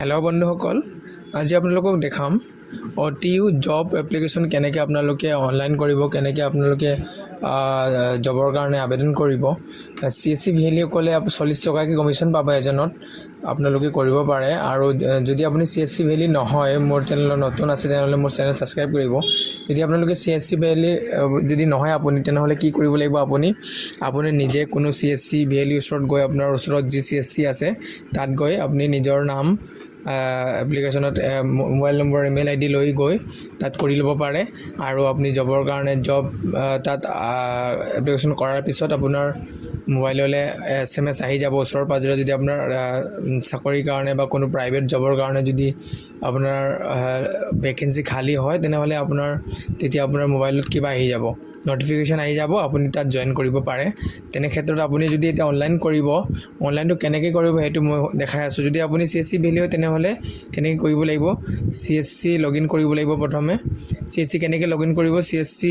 Hello' বন্ধুসকল, আজি আপোনালোকক দেখাম অটিইউ জব এপ্লিকেশ্যন কেনেকৈ আপোনালোকে অনলাইন কৰিব, কেনেকৈ আপোনালোকে জবৰ কাৰণে আবেদন কৰিব। CSC ভেলিসকলে 40 টকাকৈ কমিশ্যন পাব এজনত, আপোনালোকে কৰিব পাৰে। আৰু যদি আপুনি CSC ভেলি নহয়, মোৰ চেনেলত নতুন আছে তেনেহ'লে মোৰ চেনেল ছাবস্ক্ৰাইব কৰিব। যদি আপোনালোকে CSC ভেলি যদি নহয় আপুনি, তেনেহ'লে কি কৰিব লাগিব, আপুনি নিজে কোনো CSC ভেলিৰ ওচৰত গৈ, আপোনাৰ ওচৰত যি CSC আছে তাত গৈ আপুনি নিজৰ নাম এপ্লিকেশ্যনত মোবাইল নম্বৰ ইমেইল ID লৈ গৈ তাত কৰি ল'ব পাৰে। আৰু আপুনি জবৰ কাৰণে তাত এপ্লিকেশ্যন কৰাৰ পিছত আপোনাৰ মোবাইললৈ SMS আহি যাব ওচৰৰ পাজৰে। যদি আপোনাৰ চাকৰিৰ কাৰণে বা কোনো প্ৰাইভেট জবৰ কাৰণে যদি আপোনাৰ ভেকেঞ্চি খালী হয়, তেনেহ'লে তেতিয়া আপোনাৰ মোবাইলত কিবা আহি যাব, নটিফিকেশ্যন আহি যাব, আপুনি তাত জইন কৰিব পাৰে। তেনে ক্ষেত্ৰত আপুনি যদি এতিয়া অনলাইন কৰিব, অনলাইনটো কেনেকৈ কৰিব সেইটো মই দেখাই আছোঁ। যদি আপুনি CSC ভেলি হয় তেনেহ'লে কেনেকৈ কৰিব লাগিব, CSC লগইন কৰিব লাগিব। প্ৰথমে CSC কেনেকৈ লগইন কৰিব, CSC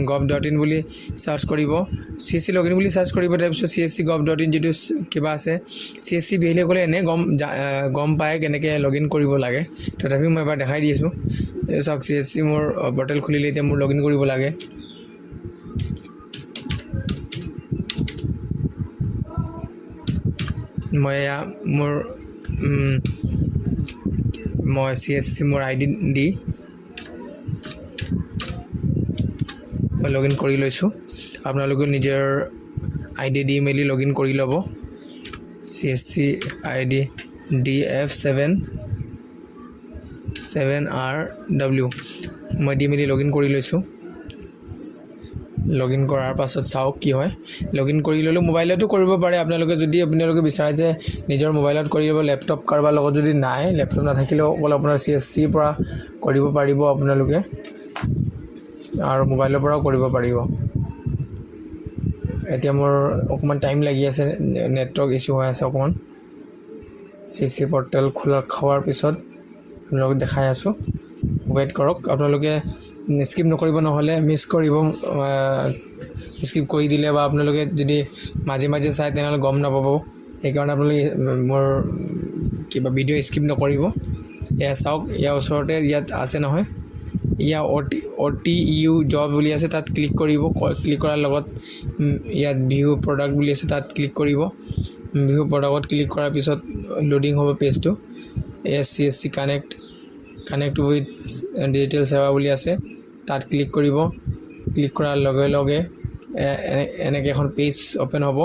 gov.in বুলি চাৰ্চ কৰিব, CSC লগইন বুলি চাৰ্চ কৰিব। তাৰপিছত CSC gov.in যিটো কিবা আছে, CSC ভেলিসকলে এনেই গম পায় কেনেকৈ লগইন কৰিব লাগে। তথাপিও মই এবাৰ দেখাই দি আছোঁ। চাওক, CSC মোৰ পৰ্টেল খুলিলে, এতিয়া মোৰ লগইন কৰিব লাগে। মই CSC মোৰ ID দি মই লগইন কৰি লৈছোঁ। আপোনালোকে নিজৰ ID দি মেলি লগইন কৰি ল'ব। CSC ID DF7RW মই দি মেলি লগইন কৰি লৈছোঁ। লগইন কৰাৰ পাছত চাওক কি হয়। লগইন কৰি ল'লোঁ, মোবাইলতো কৰিব পাৰে আপোনালোকে। যদি আপোনালোকে বিচাৰে যে নিজৰ মোবাইলত কৰি ল'ব, লেপটপ কাৰোবাৰ লগত যদি নাই, লেপটপ নাথাকিলেও অকল আপোনাৰ CSCৰ পৰা কৰিব পাৰিব আপোনালোকে, আৰু মোবাইলৰ পৰাও কৰিব পাৰিব। এতিয়া মোৰ অকণমান টাইম লাগি আছে, নেটৱৰ্ক ইছ্যু হৈ আছে অকণমান। CSC পৰ্টেল খোৱাৰ পিছত আপোনালোকক দেখাই আছোঁ, ৱেইট কৰক। আপোনালোকে স্কিপ নকৰিব, নহ'লে মিছ কৰিব। স্কিপ কৰি দিলে বা আপোনালোকে যদি মাজে মাজে চাই তেনেহ'লে গম নাপাব। সেইকাৰণে আপোনালোকে মোৰ ভিডিঅ' স্কিপ নকৰিব। এয়া চাওক, ইয়াৰ ওচৰতে ইয়াত আছে নহয়, ইয়াৰ অটিইউ জব বুলি আছে, তাত ক্লিক কৰিব। ক্লিক কৰাৰ লগত ইয়াত ভিউ প্ৰডাক্ট বুলি আছে, তাত ক্লিক কৰিব। ভিউ প্ৰডাক্টত ক্লিক কৰাৰ পিছত লোডিং হ'ব পেজটো। CSC কানেক্ট উইথ ডিজিটেল সেৱা বুলি আছে, তাত ক্লিক কৰিব। ক্লিক কৰাৰ লগে লগে এনেকৈ এখন পেজ অ'পেন হ'ব।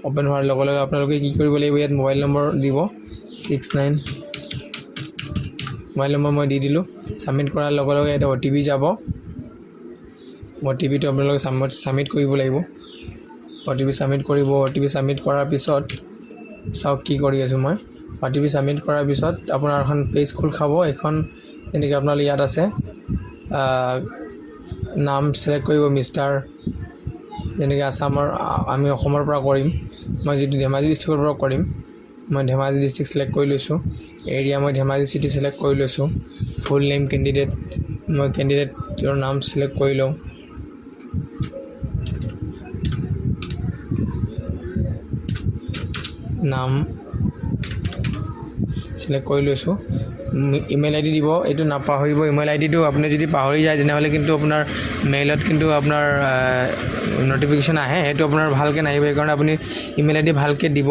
অ'পেন হোৱাৰ লগে লগে আপোনালোকে কি কৰিব লাগিব, ইয়াত মোবাইল নম্বৰ দিব, 69 মোবাইল নম্বৰ মই দি দিলোঁ। ছাবমিট কৰাৰ লগে লগে এটা OTP যাব। OTPটো আপোনালোকে ছাবমিট কৰিব লাগিব। OTP ছাবমিট কৰিব। OTP ছাবমিট কৰাৰ পিছত চাওক কি কৰি আছোঁ মই। OTP ছাবমিট কৰাৰ পিছত আপোনাৰ এখন পেজ খোল খাব। এখন যেনেকৈ আপোনালোকে ইয়াত আছে, নাম ছিলেক্ট কৰিব, মিষ্টাৰ, যেনেকৈ আমি অসমৰ পৰা কৰিম। মই যিটো ধেমাজি ডিষ্ট্ৰিক্টৰ পৰা কৰিম, মই ধেমাজি ডিষ্ট্ৰিক্ট ছিলেক্ট কৰি লৈছোঁ। এৰিয়া মই ধেমাজি চিটি ছিলেক্ট কৰি লৈছোঁ। ফুল নেম কেণ্ডিডেট, মই কেণ্ডিডেটৰ নাম ছিলেক্ট কৰি লওঁ। নাম ছিলেক্ট কৰি লৈছোঁ। ইমেইল ID দিব, এইটো নাপাহৰিব। ইমেইল IDটো আপুনি যদি পাহৰি যায় তেনেহ'লে কিন্তু আপোনাৰ মেইলত কিন্তু আপোনাৰ নটিফিকেশ্যন আহে, সেইটো আপোনাৰ ভালকৈ নাহিব। সেইকাৰণে আপুনি ইমেইল ID ভালকৈ দিব।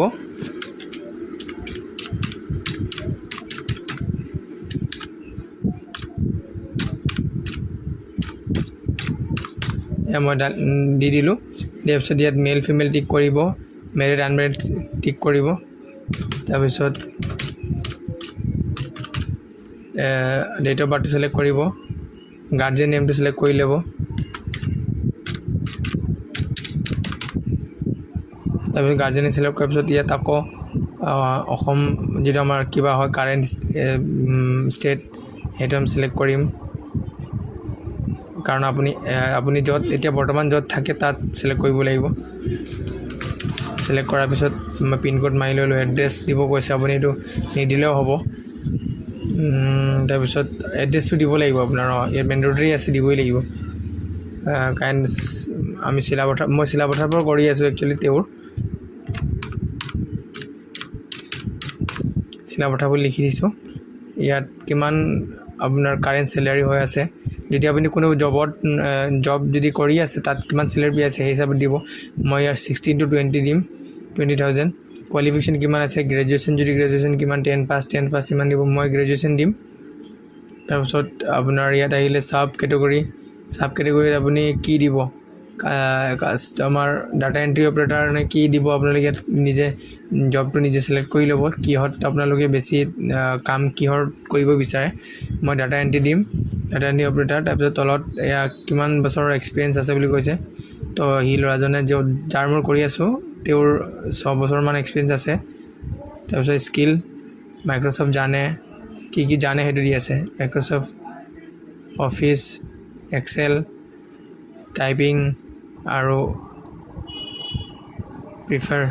মই দি দিলোঁ। দিয়াৰ পিছত ইয়াত মেল ফিমেল টিক কৰিব, মেৰিড আনমেৰিড টিক কৰিব। তাৰপিছত ডেট অফ বাৰ্থটো ছিলেক্ট কৰিব, গাৰ্জেন নেমটো ছিলেক্ট কৰি ল'ব। তাৰপিছত গাৰ্জেন ছিলেক্ট কৰাৰ পিছত ইয়াত আকৌ অসম যিটো আমাৰ কিবা হয় কাৰেণ্ট ষ্টেট, সেইটো আমি ছিলেক্ট কৰিম। কাৰণ আপুনি য'ত এতিয়া বৰ্তমান য'ত থাকে তাত ছিলেক্ট কৰিব লাগিব। ছিলেক্ট কৰাৰ পিছত মই পিনক'ড মাৰি ল'লোঁ। এড্ৰেছ দিব কৈছে, আপুনি এইটো নিদিলেও হ'ব। তাৰপিছত এড্ৰেছটো দিব লাগিব আপোনাৰ, ইয়াত মেণ্ডেটৰী আছে, দিবই লাগিব। কাৰণ মই চিলাপথাৰৰ পৰা কৰি আছোঁ একচুৱেলি। তেওঁৰ চিলা পঠাব লিখি দিছোঁ ইয়াত কিমান আপোনাৰ কাৰেণ্ট স্যালাৰি হৈ আছে যদি আপুনি কোনো জব যদি কৰি আছে তাত কিমান স্যালাৰি পাই আছে সেই হিচাপত দিব মই ইয়াৰ 16 to 20 দিম 20000 কোৱালিফিকেশ্যন কিমান আছে গ্ৰেজুৱেশ্যন যদি গ্ৰেজুৱেশ্যন কিমান 10 পাছ ইমান দিব মই গ্ৰেজুৱেশ্যন দিম তাৰপিছত আপোনাৰ ইয়াত আহিলে সাব কেটেগৰীত আপুনি কি দিব কাস্টমাৰ ডাটা এন্ট্ৰি অপাৰেটৰ নে কি দিব আপোনালোকে ইয়াত নিজে জবটো নিজে সিলেক্ট কৰি ল'ব কিহত আপোনালোকে বেছি কাম কিহৰ কৰিব বিচাৰে মই ডাটা এন্ট্ৰি দিম ডাটা এন্ট্ৰি অপাৰেটৰ তাৰপিছত তলত এয়া কিমান বছৰৰ এক্সপিৰিয়েঞ্চ আছে বুলি কৈছে তো হি ল'ৰাজনে যাৰ মই কৰি আছোঁ তেওঁৰ 6 বছৰমান এক্সপিৰিয়েঞ্চ আছে তাৰপিছত স্কিল মাইক্ৰ'ছফ্ট জানে কি জানে সেইটো দি আছে মাইক্ৰ'ছফ্ট অফিচ এক্সেল টাইপিং আৰু প্ৰিফাৰ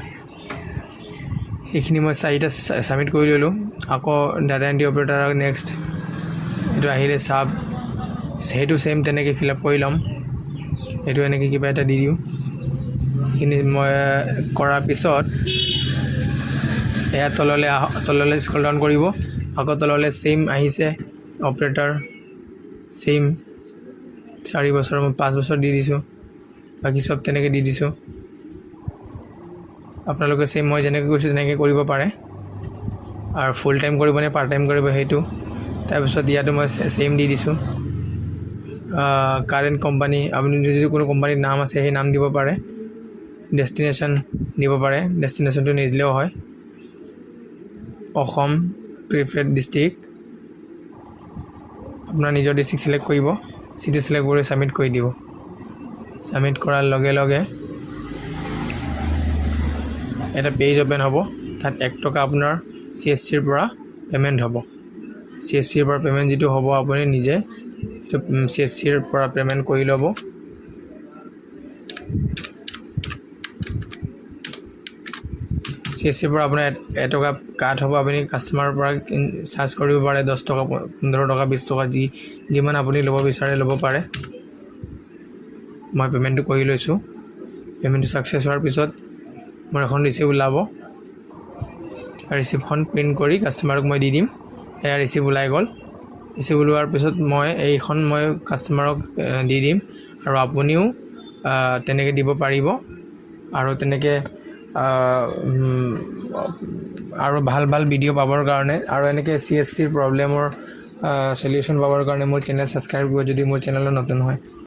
সেইখিনি মই 4টা সাবমিট কৰি ল'লোঁ আকৌ ডাটা এন্ট্ৰি অপাৰেটৰ নেক্সট এইটো আহিলে সাব সেইটো সেম তেনেকৈ ফিল আপ কৰি ল'ম এইটো এনেকৈ কিবা এটা দি দিওঁ সেইখিনি মই কৰাৰ পিছত এয়া তললৈ স্ক্ৰল ডাউন কৰিব আকৌ তললৈ সেম আহিছে অপাৰেটৰ সেম 4 বছৰ মই 5 বছৰ দি দিছোঁ বাকি সব তেনেকৈ দি দিছোঁ আপোনালোকে সেম মই যেনেকৈ কৈছোঁ তেনেকৈ কৰিব পাৰে আৰু ফুল টাইম কৰিব নে পাৰ্ট টাইম কৰিব সেইটো তাৰপিছত ইয়াতো মই সেম দি দিছোঁ কাৰেণ্ট কোম্পানী আপুনি যদি কোনো কোম্পানীৰ নাম আছে সেই নাম দিব পাৰে ডেষ্টিনেশ্যন দিব পাৰে ডেষ্টিনেশ্যনটো নিদিলেও হয় অসম প্ৰিফাৰ্ড ডিষ্ট্ৰিক্ট আপোনাৰ নিজৰ ডিষ্ট্ৰিক্ট সিলেক্ট কৰিব চিটি সিলেক্ট কৰি সাবমিট কৰি দিব সাবমিট কৰাৰ লগে লগে এটা পেজ ওপেন হ'ব তাত 1 টকা আপোনাৰ CSCৰ পৰা পেমেণ্ট হ'ব CSCৰ পৰা পেমেণ্ট যিটো হ'ব আপুনি নিজে CSCৰ পৰা পেমেণ্ট কৰি ল'ব CSCৰ পৰা আপোনাৰ 1 টকা কাট হ'ব আপুনি কাষ্টমাৰৰ পৰা চাৰ্জ কৰিব পাৰে 10 টকা 15 টকা 20 টকা যিমান আপুনি ল'ব বিচাৰে ল'ব পাৰে মই পেমেণ্টটো কৰি লৈছোঁ পেমেণ্টটো সাকসেছ হোৱাৰ পিছত মোৰ এখন ৰিচিপ্ট ওলাব ৰিচিপ্টখন প্ৰিণ্ট কৰি কাষ্টমাৰক মই দি দিম এয়া ৰিচিপ্ট ওলাই গ'ল ৰিচিপ্ট ওলোৱাৰ পিছত মই এইখন মই কাষ্টমাৰক দি দিম আৰু আপুনিও তেনেকৈ দিব পাৰিব আৰু তেনেকৈ আৰু ভাল ভিডিঅ' পাবৰ কাৰণে আৰু এনেকৈ CSCৰ প্ৰব্লেমৰ সলিউশন পাবৰ কাৰণে মোৰ চেনেল সাবস্ক্ৰাইব কৰিব যদি মোৰ চেনেলত নতুন হয়